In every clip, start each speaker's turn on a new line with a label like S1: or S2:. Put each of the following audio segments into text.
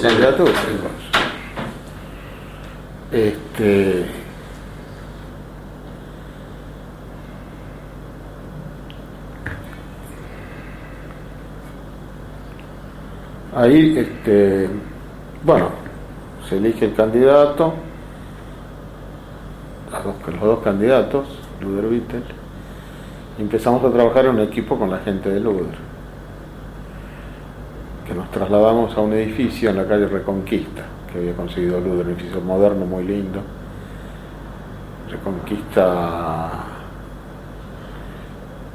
S1: su candidatura. Ahí, bueno, se elige el candidato, los dos candidatos, Luder Vittel, y empezamos a trabajar en un equipo con la gente de Luder, que nos trasladamos a un edificio en la calle Reconquista, que había conseguido Luder, un edificio moderno, muy lindo, Reconquista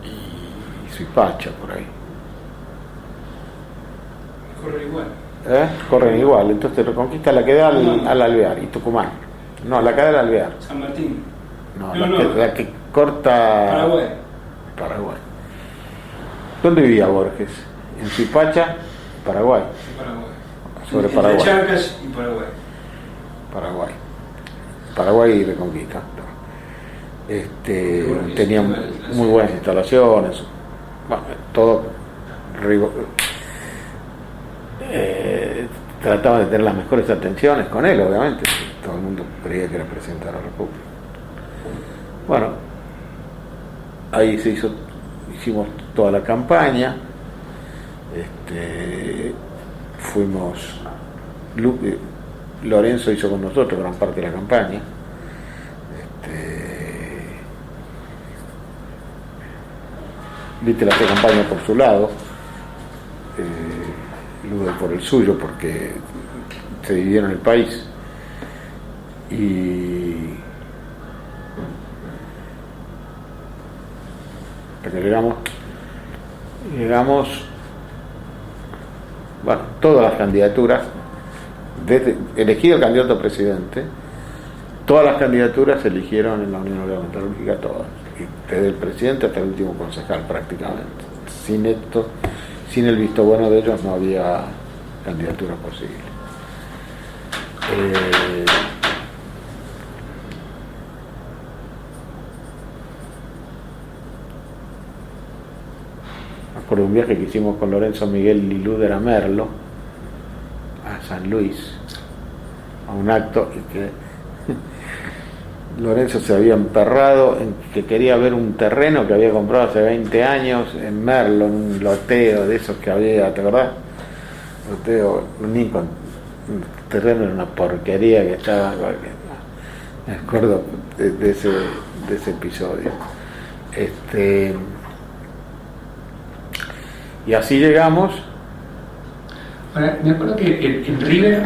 S1: y Suipacha, por ahí.
S2: Corren igual.
S1: Corren igual, entonces Reconquista la que da al Alvear, y Tucumán. No, la que da al Alvear.
S2: San Martín.
S1: No, la que corta Paraguay. ¿Dónde vivía Borges? En Suipacha, Paraguay. Sobre
S2: entre
S1: Paraguay.
S2: Charcas y Paraguay.
S1: Paraguay y Reconquista. Tenía muy buenas instalaciones, bueno, todo trataba de tener las mejores atenciones con él, obviamente. Todo el mundo creía que era presidente de la República. Bueno, ahí hicimos toda la campaña. Lorenzo hizo con nosotros gran parte de la campaña. Vittel hacía campaña por su lado, Luder por el suyo, porque se dividieron el país. Pero llegamos, bueno, todas las candidaturas, desde elegido el candidato a presidente, todas las candidaturas se eligieron en la Unión Obrera Metalúrgica, todas, y desde el presidente hasta el último concejal prácticamente. Sin el visto bueno de ellos no había candidatura posible. Me acuerdo de un viaje que hicimos con Lorenzo, Miguel y Luder a Merlo, a San Luis, a un acto, y que Lorenzo se había emperrado en que quería ver un terreno que había comprado hace 20 años en Merlo, en un loteo de esos que había, ¿te acordás? Loteo, un terreno era una porquería que estaba, me acuerdo de ese episodio. Y así llegamos.
S3: Ahora, me acuerdo que en River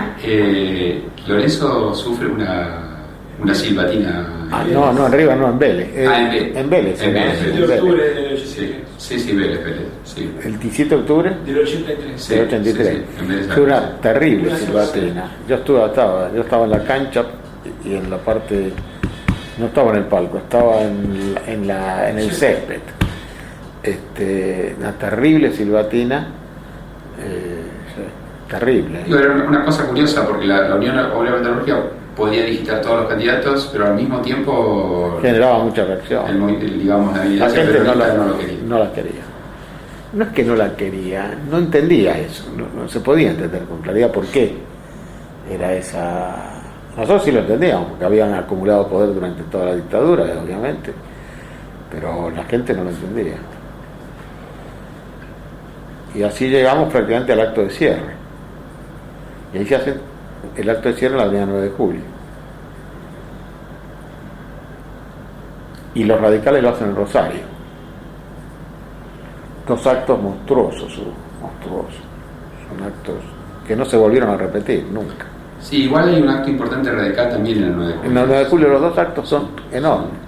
S3: Lorenzo sufre una silbatina.
S1: No, en River no, en Vélez.
S3: En Vélez.
S1: En Vélez.
S2: El 17 de octubre del 83.
S3: Sí, Vélez. Sí.
S1: El 17 de octubre
S2: Del 83.
S1: del 83.
S3: Sí.
S1: Fue una terrible silbatina. Yo estaba en la cancha y en la parte, no estaba en el palco, estaba en el césped. Una terrible silbatina, terrible.
S3: Era una cosa curiosa porque la Unión Obrera Metalúrgica podía digitar todos los candidatos, pero al mismo tiempo
S1: generaba mucha reacción.
S3: La
S1: gente no la
S3: quería.
S1: quería. No es que no la quería, no entendía eso, no se podía entender con claridad por qué era esa. Nosotros sí lo entendíamos, porque habían acumulado poder durante toda la dictadura, obviamente, pero la gente no lo entendía. Y así llegamos prácticamente al acto de cierre. Y ahí se hace el acto de cierre en la avenida 9 de Julio. Y los radicales lo hacen en Rosario. Dos actos monstruosos. Son actos que no se volvieron a repetir nunca.
S3: Sí, igual hay un acto importante radical también en el 9 de julio.
S1: En el 9 de julio los dos actos son enormes.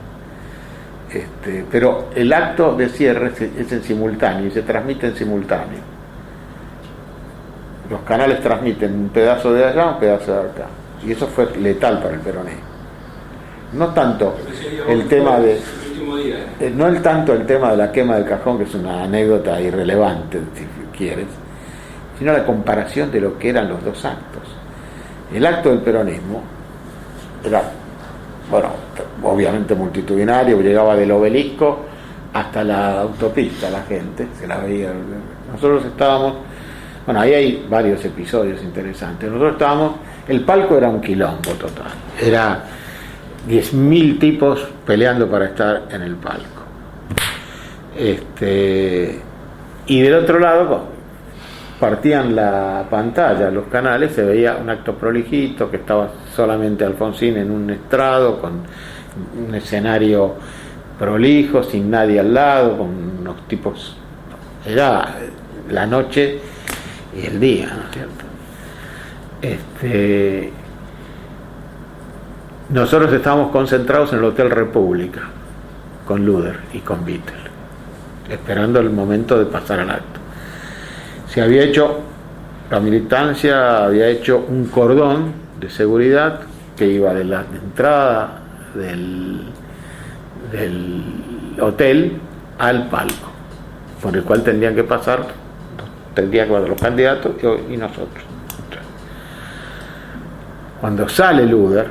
S1: Pero el acto de cierre es en simultáneo y se transmite en simultáneo. Los canales transmiten un pedazo de allá, un pedazo de acá. Y eso fue letal para el peronismo. No tanto el tema de... No tanto el tema de la quema del cajón, que es una anécdota irrelevante, si quieres, sino la comparación de lo que eran los dos actos. El acto del peronismo era, bueno, obviamente multitudinario, llegaba del Obelisco hasta la autopista, la gente se la veía. Nosotros estábamos Bueno, ahí hay varios episodios interesantes. Nosotros estábamos, el palco era un quilombo total, era 10.000 tipos peleando para estar en el palco. Y del otro lado partían la pantalla, los canales, se veía un acto prolijito, que estaba solamente Alfonsín en un estrado, con un escenario prolijo, sin nadie al lado, con unos tipos. Era la noche y el día, ¿no es cierto? Nosotros estábamos concentrados en el Hotel República, con Luder y con Vittel, esperando el momento de pasar al acto. La militancia había hecho un cordón de seguridad que iba de la entrada del hotel al palco, por el cual tendrían que pasar los candidatos y nosotros. Cuando sale Luder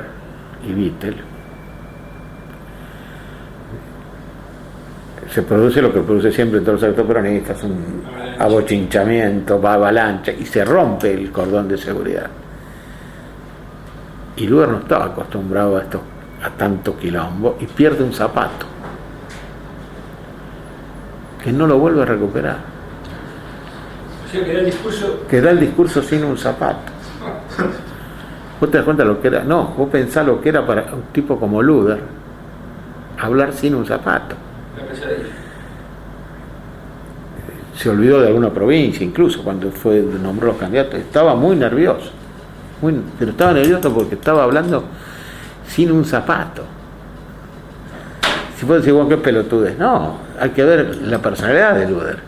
S1: y Vittel, se produce lo que produce siempre en todos los actos peronistas, un abochinchamiento, avalancha, y se rompe el cordón de seguridad. Y Luder no estaba acostumbrado a tanto quilombo y pierde un zapato que no lo vuelve a recuperar.
S2: O sea,
S1: que da el discurso sin un zapato. ¿Vos te das cuenta lo que era? No, vos pensás lo que era para un tipo como Luder hablar sin un zapato. Se olvidó de alguna provincia, incluso cuando nombró los candidatos. Estaba muy nervioso, pero estaba nervioso porque estaba hablando sin un zapato. Si vos decís, bueno, qué pelotudez. No, hay que ver la personalidad de Luder.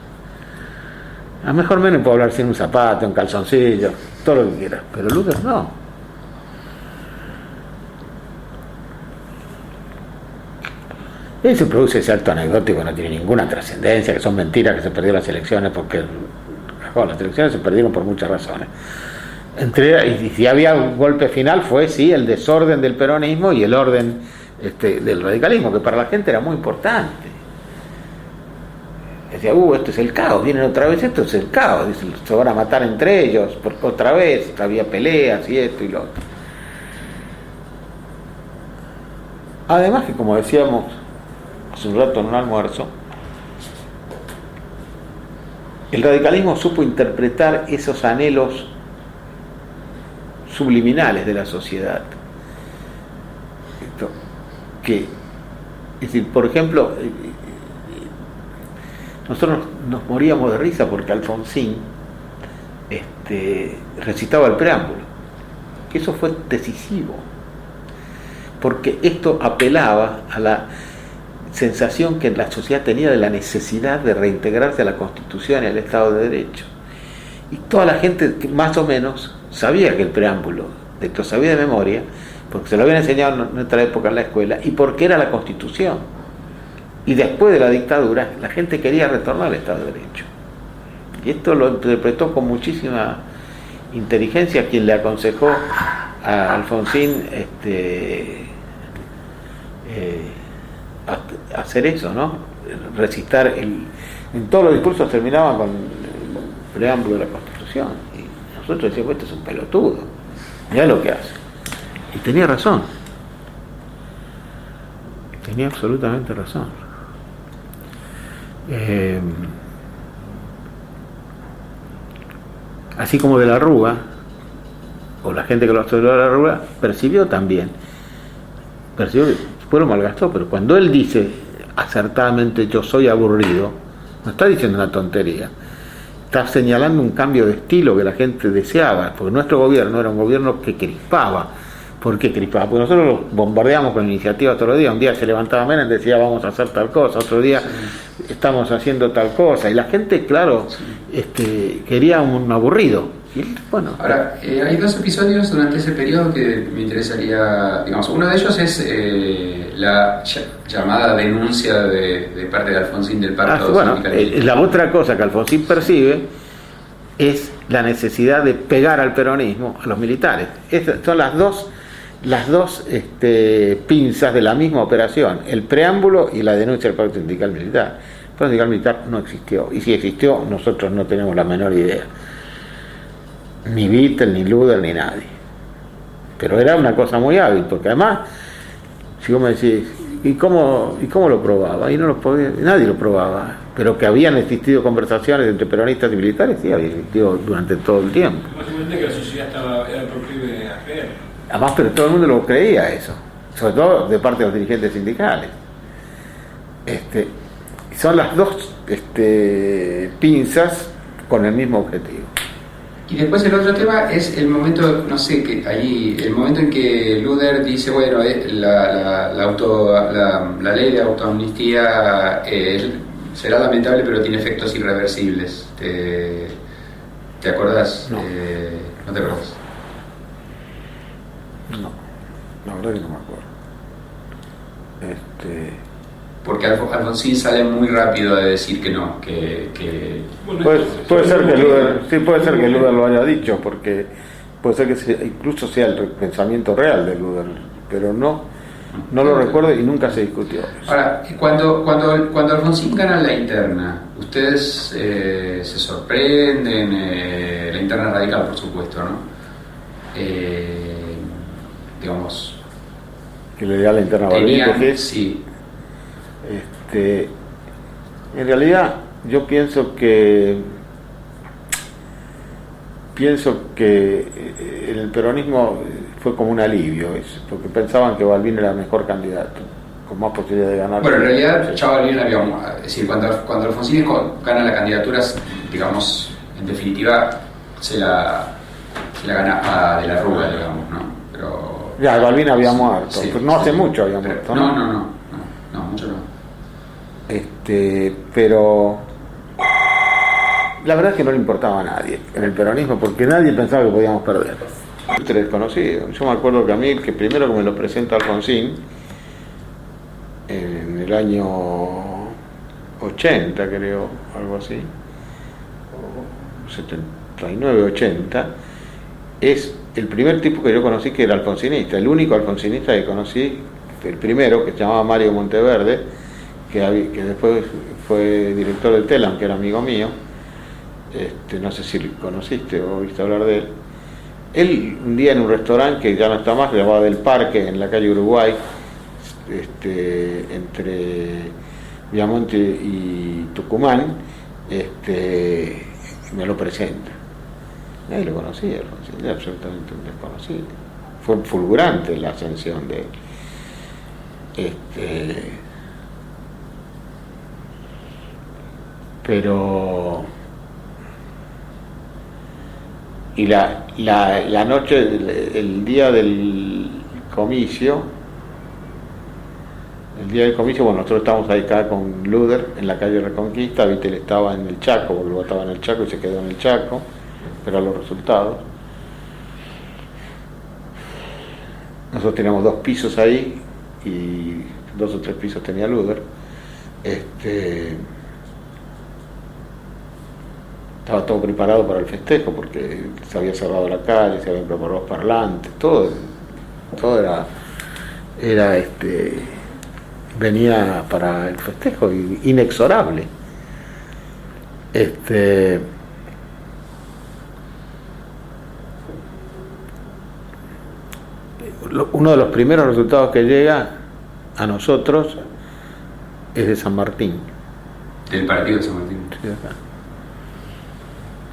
S1: A lo mejor menos puede hablar sin un zapato, en calzoncillo, todo lo que quiera, pero Luder no. Y se produce ese acto anecdótico que no tiene ninguna trascendencia, que son mentiras, que se perdieron las elecciones, porque las elecciones se perdieron por muchas razones. Y si había un golpe final fue el desorden del peronismo y el orden del radicalismo, que para la gente era muy importante. Decía, esto es el caos, vienen otra vez, esto es el caos, se van a matar entre ellos, porque otra vez había peleas y esto y lo otro. Además que, como decíamos hace un rato en un almuerzo, el radicalismo supo interpretar esos anhelos subliminales de la sociedad. Es decir, por ejemplo, nosotros nos moríamos de risa porque Alfonsín recitaba el preámbulo, que eso fue decisivo, porque esto apelaba a la sensación que la sociedad tenía de la necesidad de reintegrarse a la Constitución y al Estado de Derecho. Y toda la gente, más o menos, sabía que el preámbulo, lo sabía de memoria, porque se lo habían enseñado en nuestra época en la escuela, y porque era la Constitución. Y después de la dictadura, la gente quería retornar al Estado de Derecho. Y esto lo interpretó con muchísima inteligencia quien le aconsejó a Alfonsín hacer eso, ¿no? Recitar en todos los discursos terminaban con el preámbulo de la Constitución, y nosotros decíamos, este es un pelotudo, mirá lo que hace. Y tenía razón, tenía absolutamente razón. Así como de la Rúa, o la gente que lo asoció a la Rúa, percibió que lo malgastó, pero cuando él dice acertadamente yo soy aburrido, no está diciendo una tontería, está señalando un cambio de estilo que la gente deseaba, porque nuestro gobierno era un gobierno que crispaba. ¿Por qué crispaba? Porque nosotros lo bombardeamos con iniciativas todos los días. Un día se levantaba Menem y decía vamos a hacer tal cosa, otro día estamos haciendo tal cosa, y la gente, claro, quería un aburrido. Bueno,
S3: ahora, hay dos episodios durante ese periodo que me interesaría, digamos, uno de ellos es la llamada denuncia de parte de Alfonsín del pacto sindicalista.
S1: La otra cosa que Alfonsín percibe es la necesidad de pegar al peronismo, a los militares. Esas son las dos pinzas de la misma operación, el preámbulo y la denuncia del pacto sindical militar. El pacto sindical militar no existió, y si existió nosotros no tenemos la menor idea. ni Vittel, ni Luder, ni nadie. Pero era una cosa muy hábil, porque además, si vos me decís, ¿y cómo lo probaba? Y no lo podía, nadie lo probaba. Pero que habían existido conversaciones entre peronistas y militares, sí, había existido durante todo el tiempo.
S2: Básicamente que la sociedad era proclive a creer.
S1: Además, pero todo el mundo lo creía eso, sobre todo de parte de los dirigentes sindicales. Son las dos pinzas con el mismo objetivo.
S3: Y después el otro tema es el momento, no sé, que allí, el momento en que Luder dice, bueno, la ley de autoamnistía será lamentable pero tiene efectos irreversibles. ¿Te acordás?
S1: No.
S3: ¿No te acordás?
S1: No, la verdad que no me acuerdo.
S3: Porque Alfonsín sale muy rápido de decir que no,
S1: puede ser que Luder lo haya dicho, porque puede ser que incluso sea el pensamiento real de Luder, pero no lo recuerdo y nunca se discutió.
S3: Ahora, cuando Alfonsín gana la interna, ustedes se sorprenden, la interna radical, por supuesto, ¿no? Digamos,
S1: Que le da la interna Balbín,
S3: sí.
S1: En realidad yo pienso que en el peronismo fue como un alivio eso, porque pensaban que Balbín era el mejor candidato, con más posibilidad de ganar.
S3: Bueno, en realidad ya Balbín es decir, cuando Alfonsín gana la candidatura, digamos, en definitiva se la gana a De la Rúa, digamos, ¿no? Pero
S1: ya Balbín había muerto,
S3: sí,
S1: pero no hace mucho había muerto, ¿no?
S3: No, mucho no.
S1: Pero la verdad es que no le importaba a nadie en el peronismo, porque nadie pensaba que podíamos perder. Desconocido. Yo me acuerdo que a mí, el que primero que me lo presenta Alfonsín, en el año 80 creo, algo así, o 79, 80, es el primer tipo que yo conocí que era alfonsinista, el único alfonsinista que conocí, el primero, que se llamaba Mario Monteverde, que después fue director del Telam, que era amigo mío. No sé si lo conociste o viste hablar de él. Él un día en un restaurante que ya no está más, llamaba Del Parque, en la calle Uruguay, entre Viamonte y Tucumán, me lo presenta. Nadie lo conocía, era absolutamente un desconocido. Fue fulgurante la ascensión de él. Pero y la noche, el día del comicio, bueno, nosotros estábamos ahí acá con Luder en la calle Reconquista, Vittel estaba en el Chaco, porque estaba en el Chaco y se quedó en el Chaco, pero los resultados. Nosotros teníamos 2 pisos ahí y 2 o 3 pisos tenía Luder. Estaba todo preparado para el festejo porque se había cerrado la calle, se habían preparado los parlantes, todo era venía para el festejo, inexorable. Uno de los primeros resultados que llega a nosotros es de San Martín.
S3: Del partido de San Martín.
S1: Sí, acá.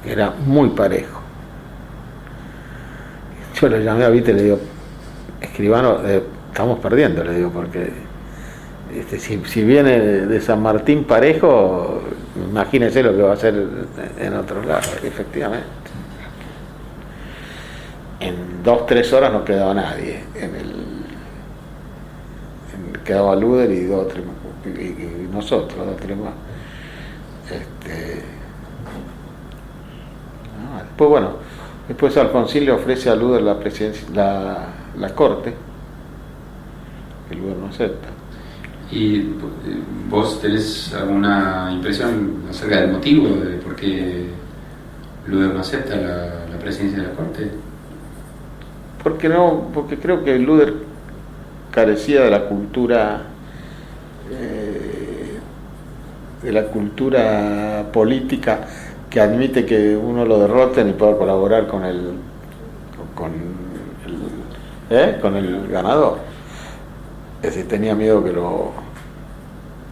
S1: Era muy parejo. Yo le llamé a Vittel y le digo, escribano, estamos perdiendo, le digo, porque si viene de San Martín parejo, imagínese lo que va a hacer en otros lados. Efectivamente, en 2-3 horas no quedaba nadie, quedaba Luder y 2 o 3 más, y nosotros 2 o 3 más. Después Alfonsín le ofrece a Luder la presidencia, la corte, que Luder no acepta.
S3: ¿Y vos tenés alguna impresión acerca del motivo de por qué Luder no acepta la presidencia de la corte?
S1: Porque creo que Luder carecía de la cultura política que admite que uno lo derroten y pueda colaborar con el ganador. Es decir, tenía miedo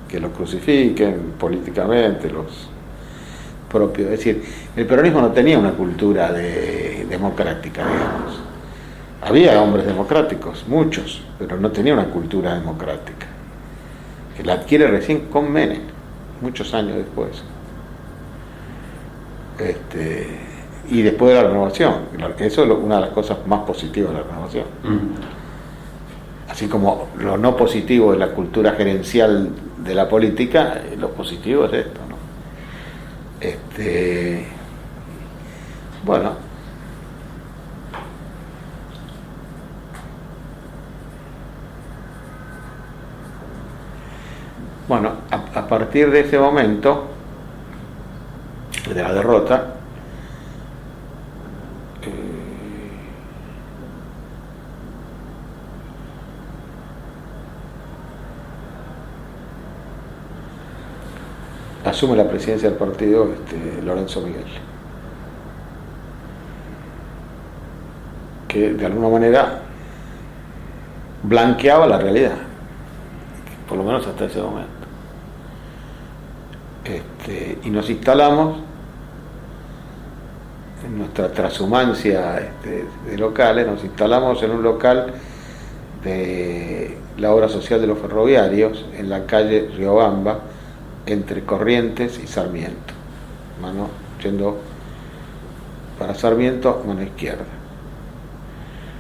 S1: que lo crucifiquen políticamente los propios. Es decir, el peronismo no tenía una cultura democrática, digamos. Había hombres democráticos, muchos, pero no tenía una cultura democrática, que la adquiere recién con Menem, muchos años después. Y después de la renovación. Eso es una de las cosas más positivas de la renovación. Así como lo no positivo de la cultura gerencial de la política, lo positivo es esto, ¿no? Bueno, a partir de ese momento de la derrota, asume la presidencia del partido Lorenzo Miguel, que de alguna manera blanqueaba la realidad, por lo menos hasta ese momento. Y nos instalamos en nuestra transhumancia de locales, nos instalamos en un local de la obra social de los ferroviarios en la calle Riobamba, entre Corrientes y Sarmiento, yendo para Sarmiento, mano izquierda.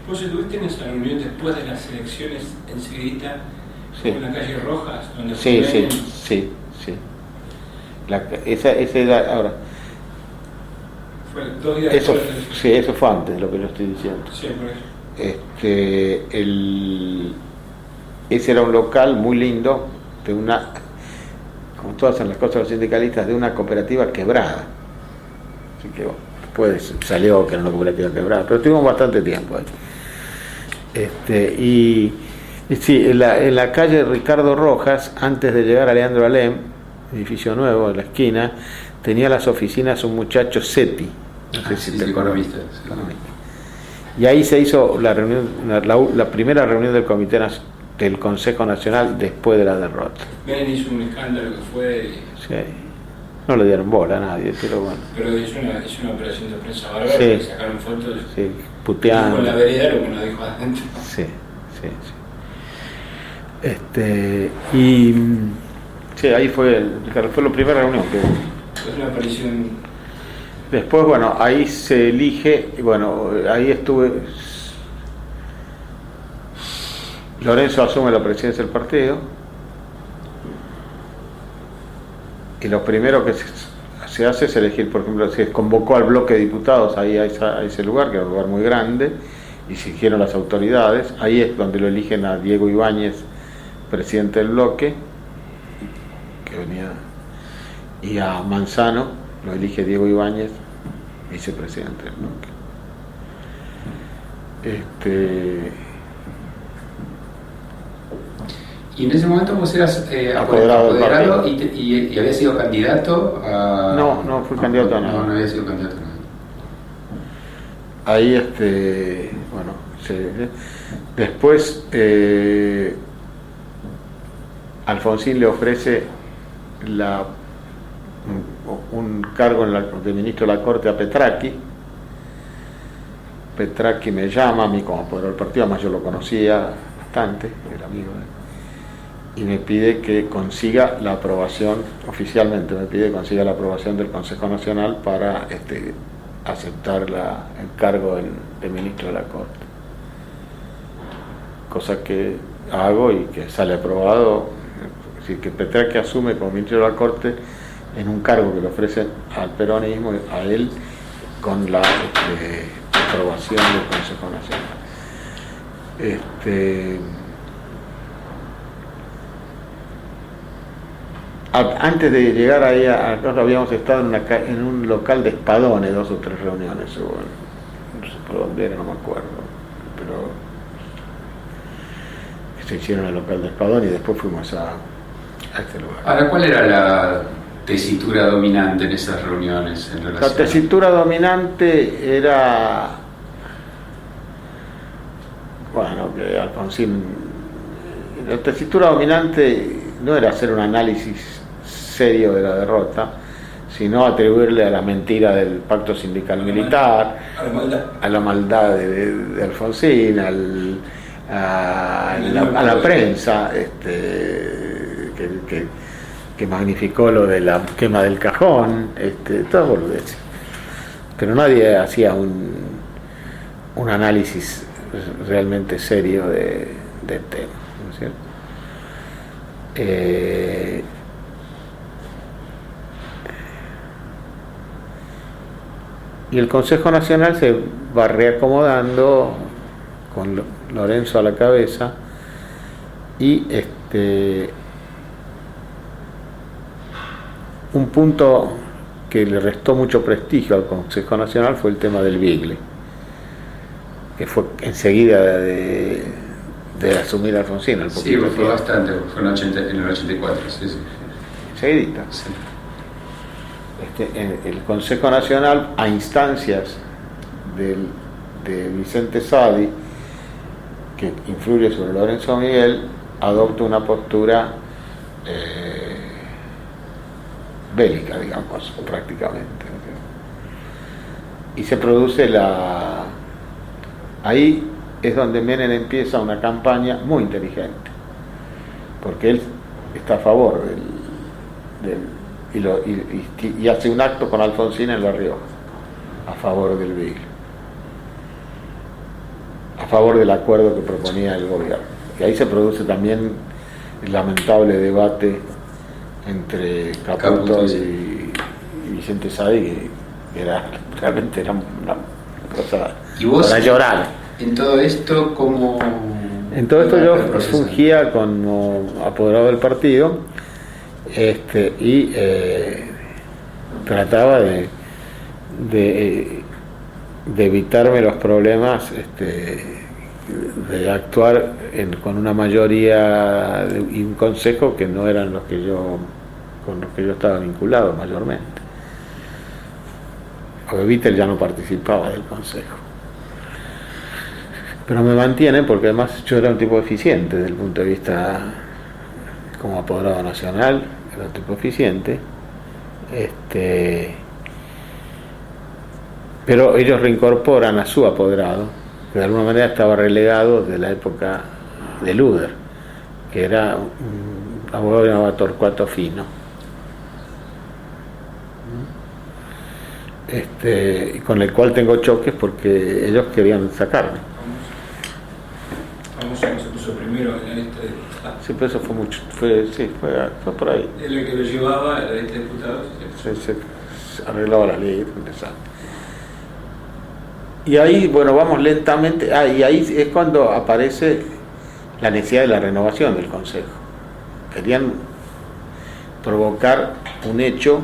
S2: ¿Vos estuviste en esa reunión después de las elecciones enseguida,
S1: sí,
S2: en la calle Rojas? Donde
S1: sí. Esa era, ahora,
S2: fue 2 días
S1: eso,
S2: después.
S1: sí, eso fue antes de lo que yo estoy diciendo.
S2: Sí, por eso.
S1: Ese era un local muy lindo de una, como todas las cosas de los sindicalistas, de una cooperativa quebrada. Así que después salió que era una cooperativa quebrada, pero estuvimos bastante tiempo ahí. Y sí, en la calle Ricardo Rojas, antes de llegar a Leandro Alem, edificio nuevo en la esquina, tenía las oficinas un muchacho Seti, no sé si te acuerdas. Economista. Y ahí se hizo la reunión, la primera reunión del comité del Consejo Nacional después de la derrota.
S2: Menem hizo un escándalo que fue...
S1: Sí. No le dieron bola a nadie, pero bueno.
S2: Pero hizo una operación de prensa bárbara,
S1: sí,
S2: que sacaron fotos,
S1: sí, puteando.
S2: Con la vereda lo que nos dijo adentro.
S1: Sí. Y sí, ahí fue la primera reunión que...
S2: Es una aparición.
S1: Después, bueno, ahí se elige, y bueno, ahí estuve. Lorenzo asume la presidencia del partido. Y lo primero que se hace es elegir, por ejemplo, se convocó al bloque de diputados ahí a ese lugar, que era un lugar muy grande, y se eligieron las autoridades. Ahí es donde lo eligen a Diego Ibáñez, presidente del bloque, que venía, y a Manzano lo elige Diego Ibáñez, vicepresidente del bloque.
S3: Y en ese momento vos eras
S1: apoderado
S3: y habías sido candidato a...
S1: No fui candidato a nada.
S3: No había sido candidato a nada.
S1: Ahí, bueno, después Alfonsín le ofrece un cargo de ministro de la Corte a Petracchi. Petracchi me llama a mí como apoderado del partido, además yo lo conocía bastante, era amigo de él, y me pide que consiga la aprobación, oficialmente me pide que consiga la aprobación del Consejo Nacional para aceptar el cargo de ministro de la Corte, cosa que hago y que sale aprobado. Es decir, que Petracchi asume como ministro de la Corte en un cargo que le ofrecen al peronismo, a él, con la aprobación del Consejo Nacional. Antes de llegar ahí habíamos estado en un local de Espadones, 2 o 3 reuniones, no sé por dónde era, no me acuerdo, pero se hicieron en el local de Espadones y después fuimos a este lugar.
S3: Ahora, ¿cuál era tesitura dominante en esas reuniones en relación?
S1: La tesitura dominante era, bueno, que Alfonsín, la tesitura dominante no era hacer un análisis serio de la derrota, sino atribuirle a la mentira del pacto sindical militar, a la maldad de Alfonsín, a la prensa, que magnificó lo de la quema del cajón, todas boludeces. Pero nadie hacía un análisis realmente serio del tema, ¿no es cierto? Y el Consejo Nacional se va reacomodando con Lorenzo a la cabeza, y un punto que le restó mucho prestigio al Consejo Nacional fue el tema del Bigle, que fue enseguida de asumir Alfonsín.
S3: Sí, fue bastante, fue en el 84, sí.
S1: Enseguidita.
S3: Sí.
S1: El Consejo Nacional, a instancias de Vicente Sadi, que influye sobre Lorenzo Miguel, adopta una postura bélica, digamos, prácticamente. Y se produce ahí es donde Menem empieza una campaña muy inteligente, porque él está a favor y hace un acto con Alfonsín en La Rioja a favor del Bigle, a favor del acuerdo que proponía el gobierno. Y ahí se produce también el lamentable debate entre Caputo y Vicente Sadi, que realmente era una cosa para llorar.
S3: En todo esto, ¿cómo?
S1: En todo esto yo fungía como apoderado del partido, y trataba de evitarme los problemas, de actuar con una mayoría y un consejo que no eran con los que yo estaba vinculado mayormente. Porque Vittel ya no participaba del consejo. Pero me mantienen porque además yo era un tipo eficiente desde el punto de vista como apoderado nacional, era un tipo eficiente. Pero ellos reincorporan a su apoderado, que de alguna manera estaba relegado de la época de Luder, que era un abogado llamado Torcuato Fino. Con el cual tengo choques porque ellos querían sacarme.
S2: Famoso que se puso primero en la lista de diputados.
S1: Sí, pero eso fue mucho, fue por ahí.
S2: El que lo llevaba a la lista de diputados.
S1: Se arreglaba la ley, empezaba. Y ahí, bueno, vamos lentamente, y ahí es cuando aparece la necesidad de la renovación del Consejo. Querían provocar un hecho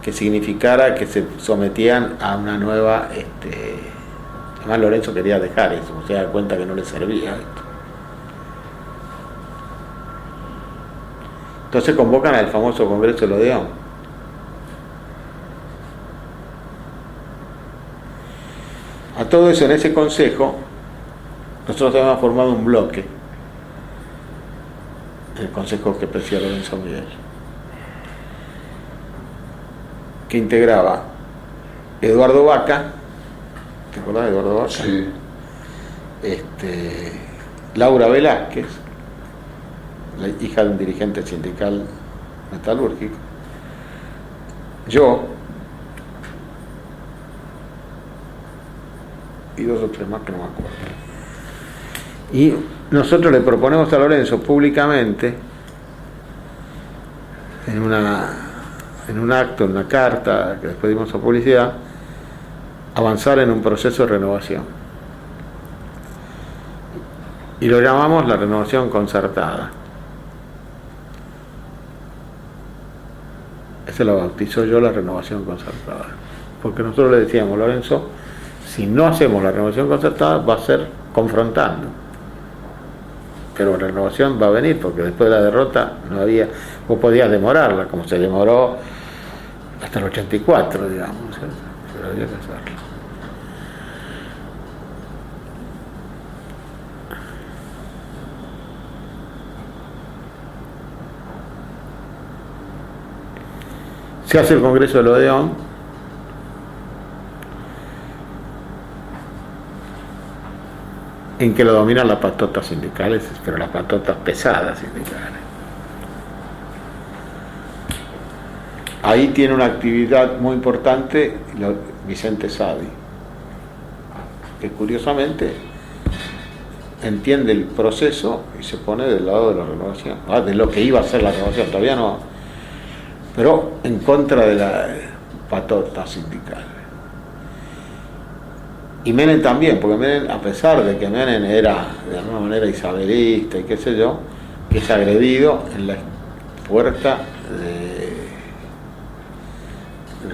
S1: que significara que se sometían a una nueva, además Lorenzo quería dejar eso, se da cuenta que no le servía esto. Entonces convocan al famoso Congreso del Odeón. A todo eso, en ese consejo, nosotros habíamos formado un bloque, el consejo que presidía Lorenzo Miguel, que integraba Eduardo Vaca, ¿te acordás de Eduardo Vaca?
S3: Sí.
S1: Laura Velázquez, la hija de un dirigente sindical metalúrgico, yo, y dos o tres más que no me acuerdo. Y nosotros le proponemos a Lorenzo públicamente, en un acto, en una carta que después dimos a publicidad, avanzar en un proceso de renovación. Y lo llamamos la renovación concertada. Ese lo bautizó yo, la renovación concertada. Porque nosotros le decíamos, Lorenzo, si no hacemos la renovación concertada, va a ser confrontando. Pero la renovación va a venir, porque después de la derrota no había, vos podías demorarla, como se demoró hasta el 84, digamos, ¿cierto? Pero había que hacerlo. Se hace el Congreso del Odeón, en que lo dominan las patotas sindicales, pero las patotas pesadas sindicales. Ahí tiene una actividad muy importante Vicente Sadi, que curiosamente entiende el proceso y se pone del lado de la renovación, de lo que iba a ser la renovación, todavía no, pero en contra de la patota sindical. Y Menem también, porque Menem, a pesar de que Menem era de alguna manera isabelista y qué sé yo, que es agredido en la puerta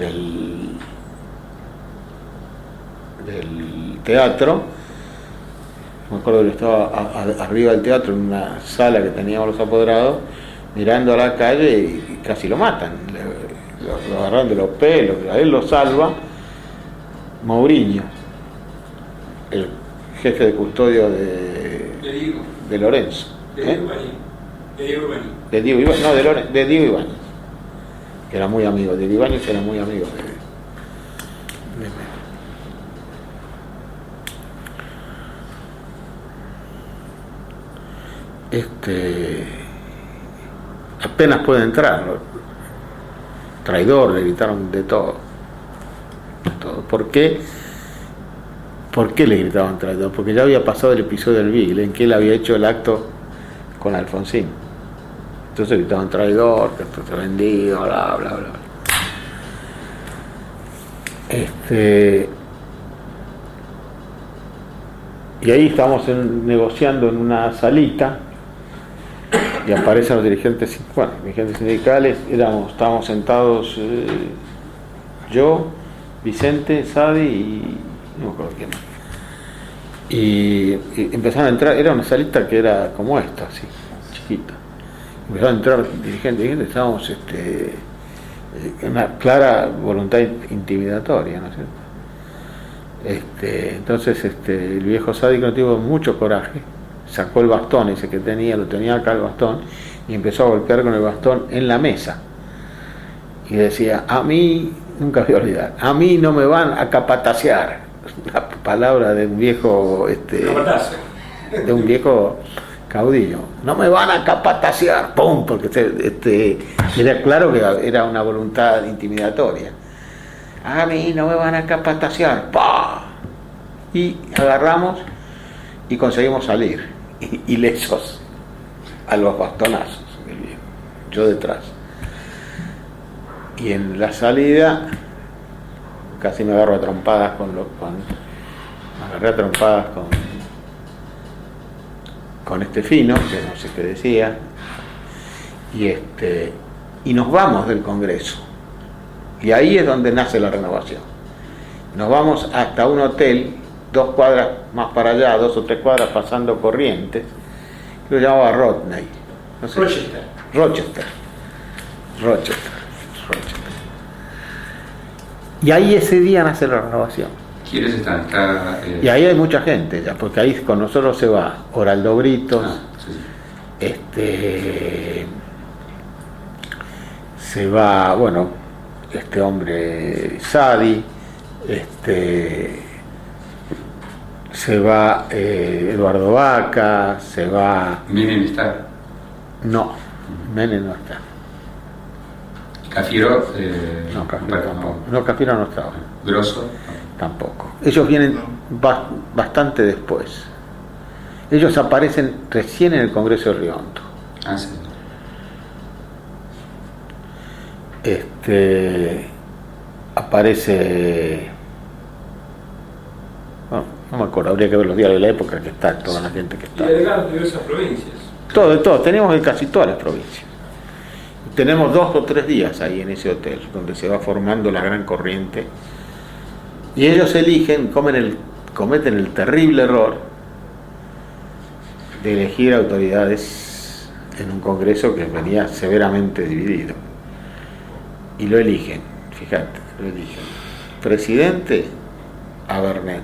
S1: del teatro. Me acuerdo que estaba arriba del teatro en una sala que teníamos los apoderados, mirando a la calle y casi lo matan, lo agarran de los pelos, a él lo salva Mourinho, el jefe de custodio de Lorenzo.
S2: De Diego Ibáñez.
S1: De Diego Ibáñez, que era muy amigo, de Ibáñez era muy amigo de apenas puede entrar, ¿no? Traidor, le gritaron de todo. ¿Por qué? ¿Por qué le gritaban traidor? Porque ya había pasado el episodio del Beagle, en que él había hecho el acto con Alfonsín. Entonces gritaban traidor, que esto está vendido, bla, bla, bla. Y ahí estábamos negociando en una salita y aparecen los dirigentes sindicales. Estábamos sentados yo, Vicente, Sadi y no me acuerdo quién más. Y empezaron a entrar, era una salita que era como esta, así, chiquita. Empezaron a entrar dirigentes, estábamos en una clara voluntad intimidatoria, ¿no es cierto? Entonces el viejo Sadi, que tuvo mucho coraje, sacó el bastón ese que tenía, lo tenía acá el bastón, y empezó a golpear con el bastón en la mesa. Y decía, a mí, nunca voy a olvidar, a mí no me van a capatacear. La palabra de un viejo, de un viejo caudillo. No me van a capatacear, ¡pum! Porque era claro que era una voluntad intimidatoria. A mí no me van a capatacear, ¡pah! Y agarramos y conseguimos salir, ilesos, a los bastonazos, yo detrás. Y en la salida casi me agarro a trompadas con este Fino, que no sé qué decía, y nos vamos del Congreso. Y ahí es donde nace la renovación. Nos vamos hasta un hotel, 2 cuadras más para allá, 2 o 3 cuadras pasando Corrientes, que lo llamaba Rodney. No sé, Rochester. Y ahí ese día nace la renovación.
S3: ¿Quiénes están?
S1: Y ahí hay mucha gente ya, porque ahí con nosotros se va Oraldo Britos,
S3: sí.
S1: Se va, bueno, este hombre Sadi, se va Eduardo Vaca, se va...
S3: ¿Menem está?
S1: No, Menem no está.
S3: ¿Cafiero?
S1: No, Cafiero tampoco. No, Cafiero no estaba.
S3: ¿Grosso?
S1: Tampoco. Ellos vienen bastante después. Ellos aparecen recién en el Congreso de Riondo.
S3: Ah, sí.
S1: Aparece... Bueno, no me acuerdo, habría que ver los diarios de la época que está, toda la gente que está.
S2: Y delegados de diversas provincias.
S1: Todo, tenemos en casi todas las provincias. Tenemos 2 o 3 días ahí en ese hotel, donde se va formando la gran corriente. Y ellos cometen el terrible error de elegir autoridades en un Congreso que venía severamente dividido. Y lo eligen fíjate, le dije, presidente a Bernet,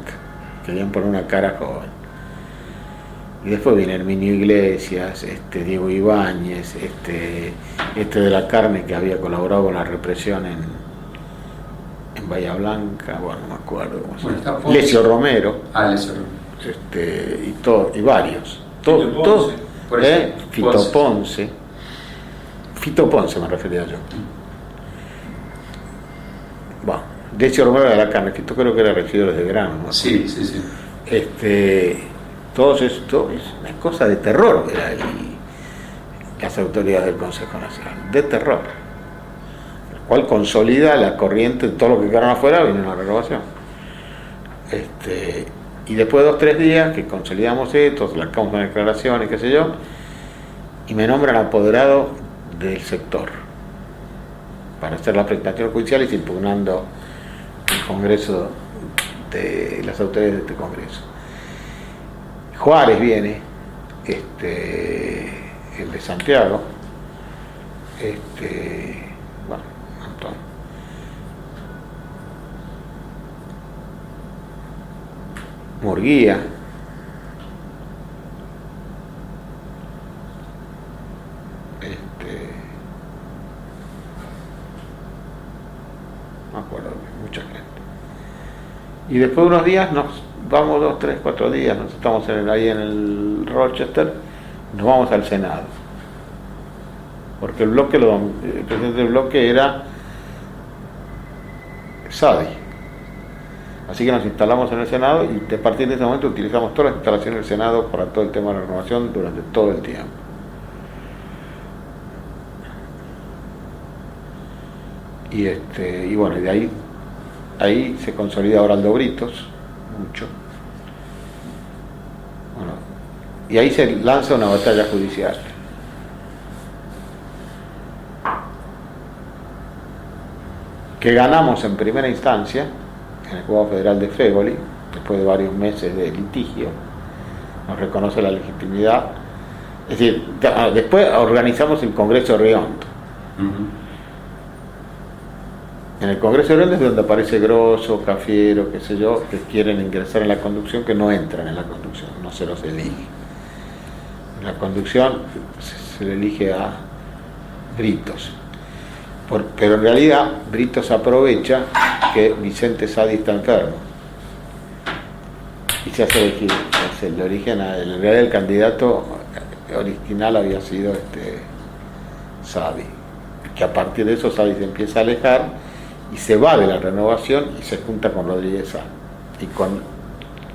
S1: querían poner una cara joven. Y después viene Herminio Iglesias, Diego Ibáñez, de la Carne, que había colaborado con la represión en Bahía Blanca, bueno, no me acuerdo cómo se llama. Lesio Romero.
S3: Lesio Romero.
S1: Y varios. Fito Ponce. Fito Ponce me refería yo. Bueno, Lesio Romero de la Carne, que creo que era regidor de verano, ¿no?
S3: Sí.
S1: Todo esto es una cosa de terror, las autoridades del Consejo Nacional, de terror, el cual consolida la corriente de todo lo que quedaron afuera, viene una renovación. Y después de 2 o 3 días que consolidamos esto, sacamos una declaración y qué sé yo, y me nombran apoderado del sector para hacer las presentaciones judiciales impugnando el Congreso de las autoridades de este Congreso. Juárez viene, el de Santiago, bueno, Antonio. Murguía, no me acuerdo, mucha gente. Y después de unos días nos vamos 2, 3, 4 días, nos estamos ahí en el Rochester, nos vamos al Senado. Porque el presidente del bloque era Sadi. Así que nos instalamos en el Senado y a partir de ese momento utilizamos todas las instalaciones del Senado para todo el tema de la renovación durante todo el tiempo. Y bueno, y de ahí se consolida Oraldo Britos, mucho. Bueno, y ahí se lanza una batalla judicial. Que ganamos en primera instancia en el Juzgado Federal de Fégoli, después de varios meses de litigio, nos reconoce la legitimidad. Es decir, después organizamos el Congreso de Riondo. En el Congreso de Riondo es donde aparece Grosso, Cafiero, qué sé yo, que quieren ingresar en la conducción, que no entran en la conducción, no se los elige. En la conducción se le elige a Britos. Pero en realidad Britos aprovecha que Vicente Sadi está enfermo y se hace elegir. En realidad el candidato original había sido Sadi, que a partir de eso Sadi se empieza a alejar y se va de la renovación y se junta con Rodríguez Sá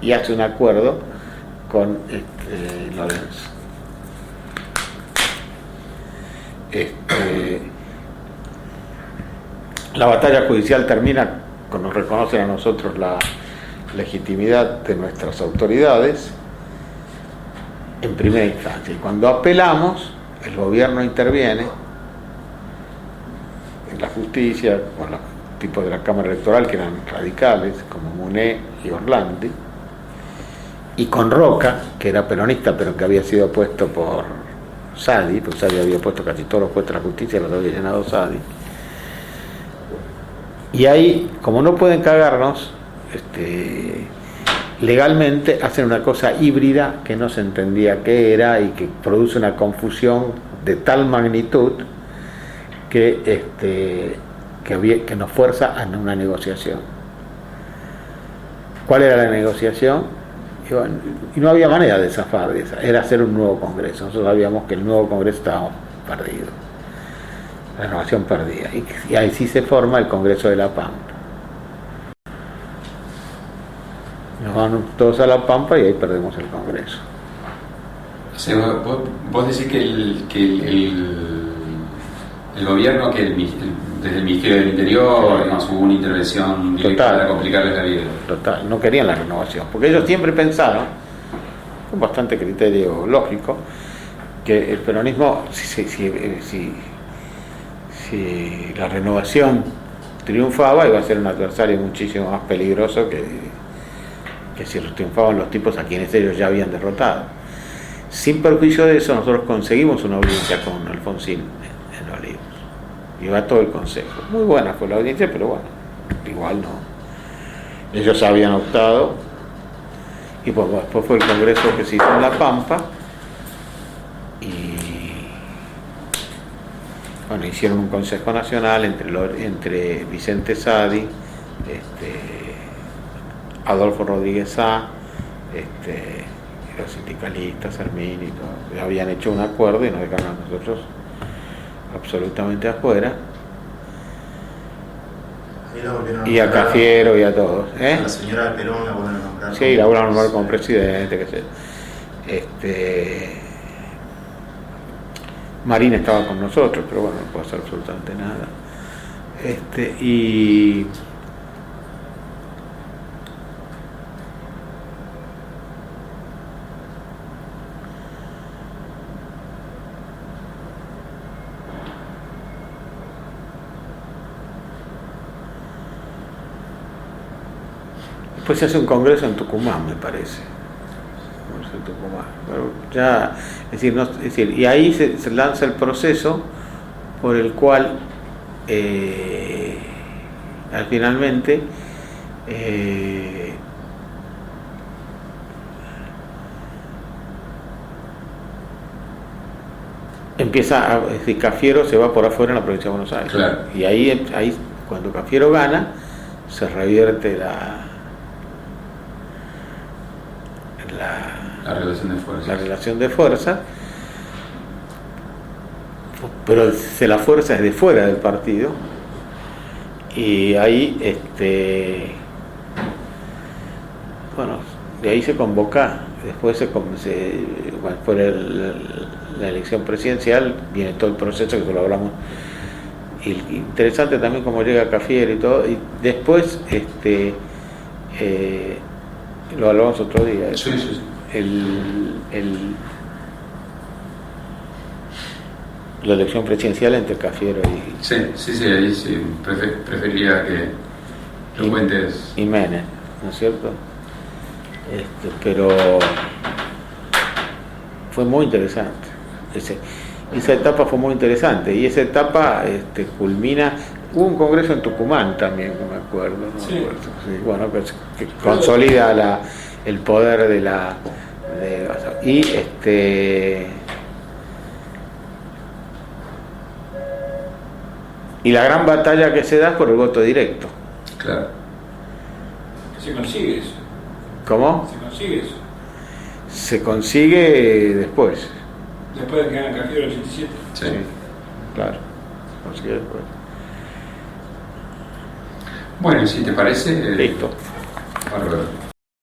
S1: y hace un acuerdo con Lorenzo. La batalla judicial termina cuando nos reconocen a nosotros la legitimidad de nuestras autoridades en primera instancia, y cuando apelamos el gobierno interviene en la justicia con los tipos de la Cámara Electoral que eran radicales como Muné y Orlandi, y con Roca, que era peronista pero que había sido puesto por Sadi, porque Sadi había puesto casi todos los puestos de la justicia, los había llenado Sadi. Y ahí, como no pueden cagarnos, legalmente hacen una cosa híbrida que no se entendía qué era y que produce una confusión de tal magnitud que nos fuerza a una negociación. ¿Cuál era la negociación? Y no había manera de zafar de esa, era hacer un nuevo Congreso. Nosotros sabíamos que el nuevo Congreso estaba perdido. La renovación perdida, y ahí sí se forma el Congreso de La Pampa. Nos van todos a La Pampa y ahí perdemos el Congreso.
S3: O sea, vos decís que el gobierno, desde el Ministerio del Interior, hubo una intervención directa para complicarles la vida.
S1: Total, no querían la renovación, porque ellos siempre pensaron, con bastante criterio lógico, que el peronismo, si la renovación triunfaba, iba a ser un adversario muchísimo más peligroso que si triunfaban los tipos a quienes ellos ya habían derrotado. Sin perjuicio de eso, nosotros conseguimos una audiencia con Alfonsín en Olivos. y va todo el consejo. Muy buena fue la audiencia, pero bueno, igual no. Ellos habían optado, y pues, después fue el congreso que se hizo en La Pampa, y bueno, hicieron un consejo nacional entre Vicente Sadi, Adolfo Rodríguez Sá, los sindicalistas, Armin y todo, habían hecho un acuerdo y nos dejaron a nosotros absolutamente afuera, y a Cafiero y a todos.
S4: La señora Perón la vuelven a nombrar.
S1: Sí, la vuelven a nombrar como presidente, qué sé. Marín estaba con nosotros, pero bueno, no puedo hacer absolutamente nada. Y después se hace un congreso en Tucumán, me parece. En Tucumán. Pero ya, es decir, y ahí se lanza el proceso por el cual finalmente empieza a, es decir, Cafiero se va por afuera en la provincia de Buenos Aires.
S3: Claro.
S1: Y ahí cuando Cafiero gana, se revierte la relación de fuerza, pero la fuerza es de fuera del partido, y ahí bueno, de ahí se convoca, después fue la elección presidencial, viene todo el proceso que lo hablamos, y interesante también cómo llega Cafiero y todo, y después lo hablamos otro día.
S3: Sí.
S1: La elección presidencial entre Cafiero y
S3: Sí, ahí sí, preferiría que lo cuentes.
S1: y Menem, ¿no es cierto? Pero fue muy interesante. Esa etapa fue muy interesante, y esa etapa culmina. Hubo un congreso en Tucumán también, no me acuerdo,
S2: Sí.
S1: Sí, bueno, que consolida el poder y la gran batalla que se da es por el voto directo.
S3: Claro.
S2: ¿Se consigue eso?
S1: ¿Cómo?
S2: ¿Se consigue eso?
S1: Se consigue después.
S2: Después de que gana Cafiero el 87.
S3: Sí.
S1: Claro, se consigue después.
S3: Bueno, si te parece.
S1: Listo.
S3: Bárbaro.